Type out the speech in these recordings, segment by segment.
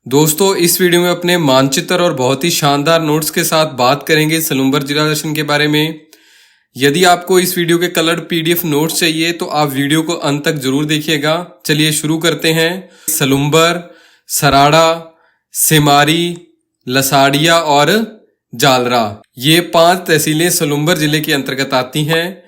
दोस्तों इस वीडियो में अपने मानचित्र और बहुत ही शानदार नोट्स के साथ बात करेंगे सलुम्बर जिला दर्शन के बारे में। यदि आपको इस वीडियो के कलर्ड पीडीएफ नोट्स चाहिए तो आप वीडियो को अंत तक जरूर देखिएगा। चलिए शुरू करते हैं। सलुम्बर, सराड़ा, सेमारी, लसाड़िया और जालरा, ये 5 तहसीलें सलुम्बर जिले के अंतर्गत आती हैं।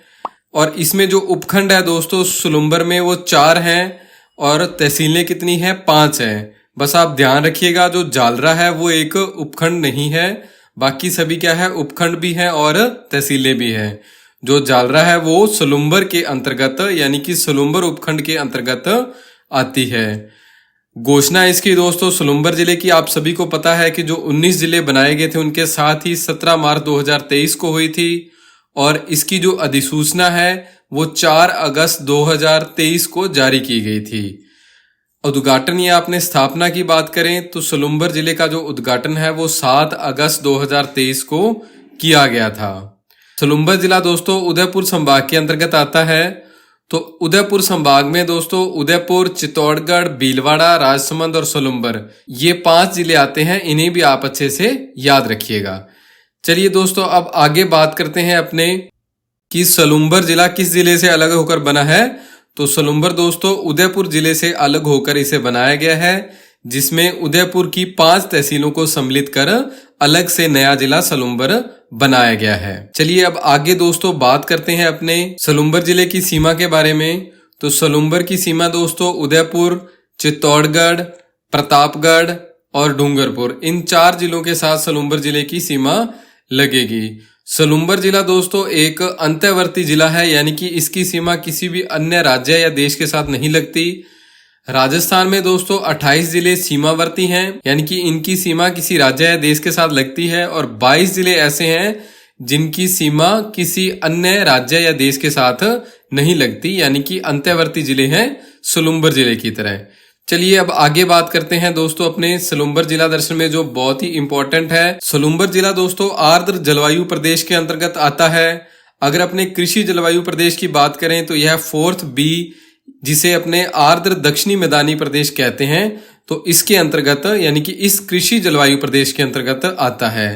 और इसमें जो उपखंड है दोस्तों सलुम्बर में वो 4 हैं और तहसीलें कितनी हैं? 5 हैं। बस आप ध्यान रखिएगा, जो जालरा है वो एक उपखंड नहीं है, बाकी सभी क्या है उपखंड भी है और तहसीलें भी हैं। जो जालरा है वो सलुम्बर के अंतर्गत यानी कि सलुम्बर उपखंड के अंतर्गत आती है। घोषणा इसकी दोस्तों सलुम्बर जिले की आप सभी को पता है कि जो 19 जिले बनाए गए थे उनके साथ ही 17 मार्च 2023 को हुई थी और इसकी जो अधिसूचना है वो 4 अगस्त 2023 को जारी की गई थी। उद्घाटन या आपने स्थापना की बात करें तो सलुम्बर जिले का जो उद्घाटन है वो 7 अगस्त 2023 को किया गया था। सलुम्बर जिला दोस्तों उदयपुर संभाग के अंतर्गत आता है। तो उदयपुर संभाग में दोस्तों उदयपुर, चित्तौड़गढ़, भीलवाड़ा, राजसमंद और सलुम्बर, ये 5 जिले आते हैं। इन्हें भी आप अच्छे से याद रखिएगा। चलिए दोस्तों अब आगे बात करते हैं अपने कि सलुम्बर जिला किस जिले से अलग होकर बना है। तो सलुम्बर दोस्तों उदयपुर जिले से अलग होकर इसे बनाया गया है, जिसमें उदयपुर की 5 तहसीलों को सम्मिलित कर अलग से नया जिला सलुम्बर बनाया गया है। चलिए अब आगे दोस्तों बात करते हैं अपने सलुम्बर जिले की सीमा के बारे में। तो सलुम्बर की सीमा दोस्तों उदयपुर, चित्तौड़गढ़, प्रतापगढ़ और डूंगरपुर, इन 4 जिलों के साथ सलुम्बर जिले की सीमा लगेगी। सलुम्बर जिला दोस्तों एक अंतर्वर्ती जिला है, यानी कि इसकी सीमा किसी भी अन्य राज्य या देश के साथ नहीं लगती। राजस्थान में दोस्तों 28 जिले सीमावर्ती हैं, यानी कि इनकी सीमा किसी राज्य या देश के साथ लगती है और 22 जिले ऐसे हैं जिनकी सीमा किसी अन्य राज्य या देश के साथ नहीं लगती, यानी कि अंतर्वर्ती जिले हैं सलुम्बर जिले की तरह। चलिए अब आगे बात करते हैं दोस्तों अपने सलुम्बर जिला दर्शन में जो बहुत ही इंपॉर्टेंट है। सलुम्बर जिला दोस्तों आर्द्र जलवायु प्रदेश के अंतर्गत आता है। अगर अपने कृषि जलवायु प्रदेश की बात करें तो यह 4th B, जिसे अपने आर्द्र दक्षिणी मैदानी प्रदेश कहते हैं, तो इसके अंतर्गत यानी कि इस कृषि जलवायु प्रदेश के अंतर्गत आता है।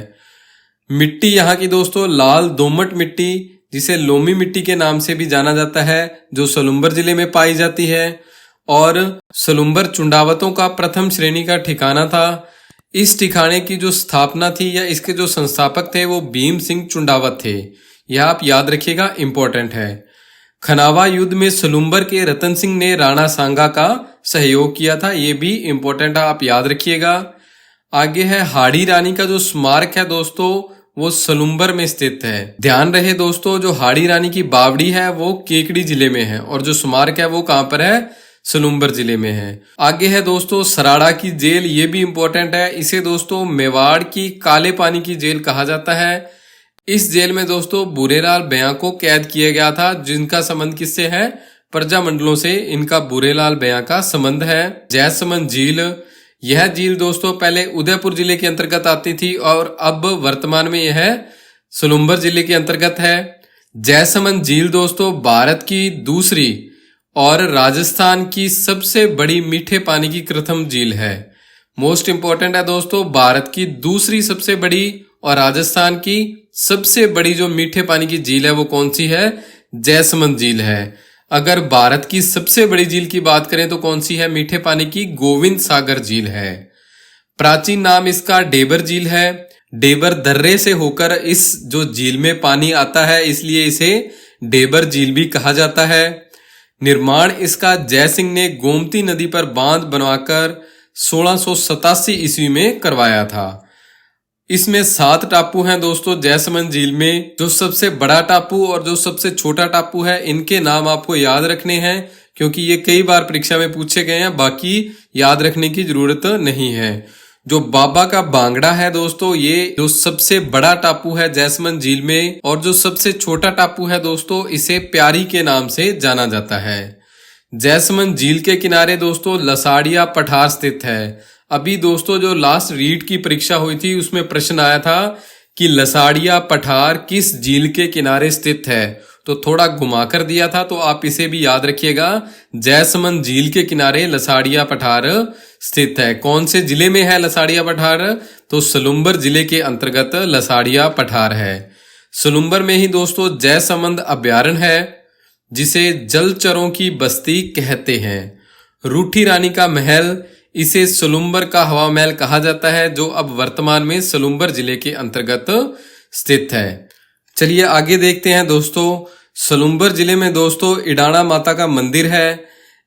मिट्टी यहाँ की दोस्तों लाल दोमट मिट्टी, जिसे लोमी मिट्टी के नाम से भी जाना जाता है, जो सलुम्बर जिले में पाई जाती है। और सलुम्बर चुंडावतों का प्रथम श्रेणी का ठिकाना था। इस ठिकाने की जो स्थापना थी या इसके जो संस्थापक थे वो भीम सिंह चुंडावत थे। यह आप याद रखिएगा, इंपॉर्टेंट है। खनावा युद्ध में सलुम्बर के रतन सिंह ने राणा सांगा का सहयोग किया था, ये भी इंपॉर्टेंट है, आप याद रखिएगा। आगे है हाड़ी रानी का जो स्मारक है दोस्तों वो सलुम्बर में स्थित है। ध्यान रहे दोस्तों जो हाड़ी रानी की बावड़ी है वो केकड़ी जिले में है और जो स्मारक है वो कहां पर है? सलुम्बर जिले में है। आगे है दोस्तों सराड़ा की जेल, ये भी इंपॉर्टेंट है। इसे दोस्तों मेवाड़ की काले पानी की जेल कहा जाता है। इस जेल में दोस्तों बुरेलाल बयां को कैद किया गया था, जिनका संबंध किससे है? प्रजामंडलों से इनका बुरेलाल बयां का संबंध है। जैसमंद झील, यह झील दोस्तों पहले उदयपुर जिले के अंतर्गत आती थी और अब वर्तमान में यह सलुम्बर जिले के अंतर्गत है। जैसमंद झील दोस्तों भारत की दूसरी और राजस्थान की सबसे बड़ी मीठे पानी की कृत्रिम झील है। मोस्ट इंपॉर्टेंट है दोस्तों, भारत की दूसरी सबसे बड़ी और राजस्थान की सबसे बड़ी जो मीठे पानी की झील है वो कौन सी है? जैसमंद झील है। अगर भारत की सबसे बड़ी झील की बात करें तो कौन सी है मीठे पानी की? गोविंद सागर झील है। प्राचीन नाम इसका डेबर झील है। डेबर दर्रे से होकर इस जो झील में पानी आता है इसलिए इसे डेबर झील भी कहा जाता है। निर्माण इसका जय सिंह ने गोमती नदी पर बांध बनवाकर 1687 ईस्वी में करवाया था। इसमें 7 टापू हैं दोस्तों जैसमंद झील में। जो सबसे बड़ा टापू और जो सबसे छोटा टापू है इनके नाम आपको याद रखने हैं, क्योंकि ये कई बार परीक्षा में पूछे गए हैं, बाकी याद रखने की जरूरत नहीं है। जो बाबा का बांगड़ा है दोस्तों, ये जो सबसे बड़ा टापू है जैसमंद झील में, और जो सबसे छोटा टापू है दोस्तों इसे प्यारी के नाम से जाना जाता है। जैसमंद झील के किनारे दोस्तों लसाड़िया पठार स्थित है। अभी दोस्तों जो लास्ट रीट की परीक्षा हुई थी उसमें प्रश्न आया था कि लसाड़िया पठार किस झील के किनारे स्थित है, तो थोड़ा घुमाकर दिया था, तो आप इसे भी याद रखिएगा। जयसमंद झील के किनारे लसाड़िया पठार स्थित है। कौन से जिले में है लसाड़िया पठार? तो सलुम्बर जिले के अंतर्गत लसाड़िया पठार है। सलुम्बर में ही दोस्तों जयसमंद अभ्यारण्य है, जिसे जलचरों की बस्ती कहते हैं। रूठी रानी का महल, इसे सलुम्बर का हवा महल कहा जाता है, जो अब वर्तमान में सलुम्बर जिले के अंतर्गत स्थित है। चलिए आगे देखते हैं दोस्तों। सलुम्बर जिले में दोस्तों इडाणा माता का मंदिर है।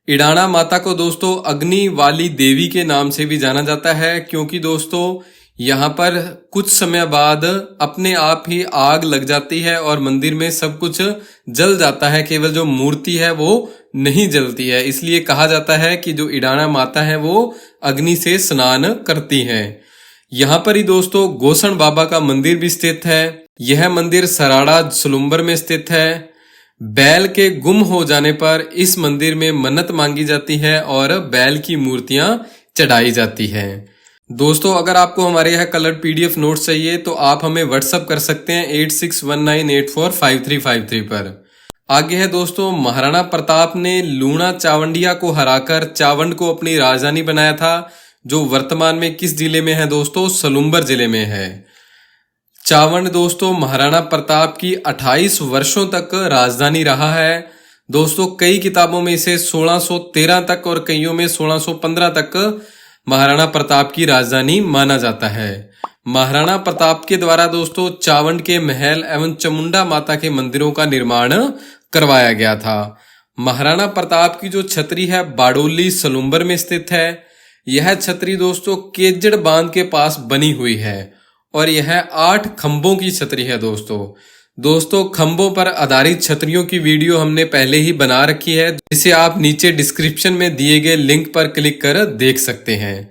इडाणा माता को दोस्तों अग्नि वाली देवी के नाम से भी जाना जाता है, क्योंकि दोस्तों यहाँ पर कुछ समय बाद अपने आप ही आग लग जाती है और मंदिर में सब कुछ जल जाता है, केवल जो मूर्ति है वो नहीं जलती है। इसलिए कहा जाता है कि जो इडाणा माता है वो अग्नि से स्नान करती हैं। यहाँ पर ही दोस्तों गोसण बाबा का मंदिर भी स्थित है। यह मंदिर सराड़ा सलुम्बर में स्थित है। बैल के गुम हो जाने पर इस मंदिर में मन्नत मांगी जाती है और बैल की मूर्तियां चढ़ाई जाती है। दोस्तों अगर आपको हमारे यहाँ कलर्ड पीडीएफ नोट्स चाहिए तो आप हमें व्हाट्सअप कर सकते हैं 8619845353 पर। आगे है दोस्तों, महाराणा प्रताप ने लूणा चावंडिया को हराकर चावंड को अपनी राजधानी बनाया था, जो वर्तमान में किस जिले में है दोस्तों? सलुम्बर जिले में है। चावंड दोस्तों महाराणा प्रताप की 28 वर्षों तक राजधानी रहा है। दोस्तों कई किताबों में इसे 1613 तक और कईयों में 1615 तक महाराणा प्रताप की राजधानी माना जाता है। महाराणा प्रताप के द्वारा दोस्तों चावंड के महल एवं चामुंडा माता के मंदिरों का निर्माण करवाया गया था। महाराणा प्रताप की जो छतरी है बाडोली सलुम्बर में स्थित है। यह छतरी दोस्तों केजड़ बांध के पास बनी हुई है और यह 8 खंभों की छतरी है। दोस्तों खंभों पर आधारित छतरियों की वीडियो हमने पहले ही बना रखी है, जिसे आप नीचे डिस्क्रिप्शन में दिए गए लिंक पर क्लिक कर देख सकते हैं।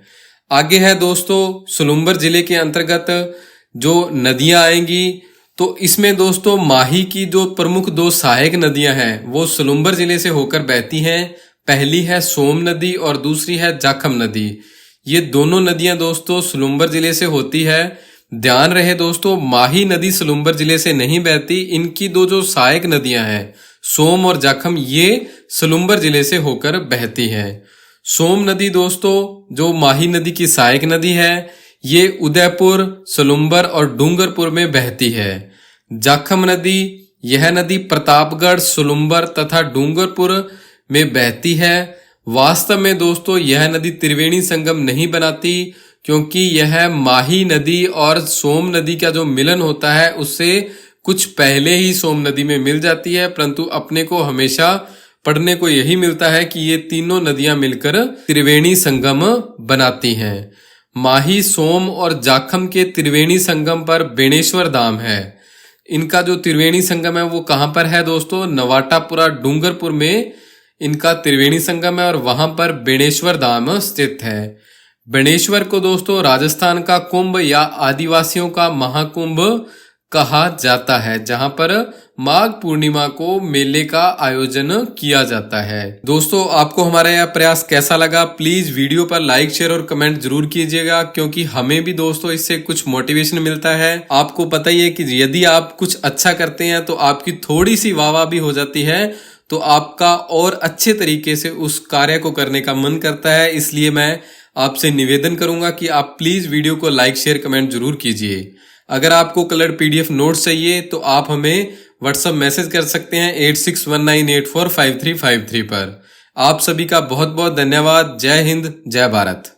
आगे है दोस्तों सलुम्बर जिले के अंतर्गत जो नदियां आएंगी, तो इसमें दोस्तों माही की जो प्रमुख 2 सहायक नदियां हैं वो सलुम्बर जिले से होकर बहती हैं। पहली है सोम नदी और दूसरी है जाखम नदी। ये दोनों नदियां दोस्तों सलुम्बर जिले से होती है। ध्यान रहे दोस्तों माही नदी सलुम्बर जिले से नहीं बहती। इनकी 2 जो सहायक नदियां हैं सोम और जाखम, ये सलुम्बर जिले से होकर बहती हैं। सोम नदी दोस्तों जो माही नदी की सहायक नदी है, ये उदयपुर, सलुम्बर और डूंगरपुर में बहती है। जाखम नदी, यह नदी प्रतापगढ़, सलुम्बर तथा डूंगरपुर में बहती है। वास्तव में दोस्तों यह नदी त्रिवेणी संगम नहीं बनाती, क्योंकि यह माही नदी और सोम नदी का जो मिलन होता है उससे कुछ पहले ही सोम नदी में मिल जाती है, परंतु अपने को हमेशा पढ़ने को यही मिलता है कि ये तीनों नदियां मिलकर त्रिवेणी संगम बनाती हैं। माही, सोम और जाखम के त्रिवेणी संगम पर बेणेश्वर धाम है। इनका जो त्रिवेणी संगम है वो कहां पर है दोस्तों? नवाटापुरा डूंगरपुर में इनका त्रिवेणी संगम है और वहां पर बेणेश्वर धाम स्थित है। बेणेश्वर को दोस्तों राजस्थान का कुंभ या आदिवासियों का महाकुंभ कहा जाता है, जहां पर माघ पूर्णिमा को मेले का आयोजन किया जाता है। दोस्तों आपको हमारा यह प्रयास कैसा लगा? प्लीज वीडियो पर लाइक, शेयर और कमेंट जरूर कीजिएगा, क्योंकि हमें भी दोस्तों इससे कुछ मोटिवेशन मिलता है। आपको पता ही है कि यदि आप कुछ अच्छा करते हैं तो आपकी थोड़ी सी वाह भी हो जाती है, तो आपका और अच्छे तरीके से उस कार्य को करने का मन करता है। इसलिए मैं आपसे निवेदन करूंगा कि आप प्लीज वीडियो को लाइक, शेयर, कमेंट जरूर कीजिए। अगर आपको कलर्ड पीडीएफ नोट्स चाहिए तो आप हमें व्हाट्सएप मैसेज कर सकते हैं 8619845353 पर। आप सभी का बहुत बहुत धन्यवाद। जय हिंद, जय भारत।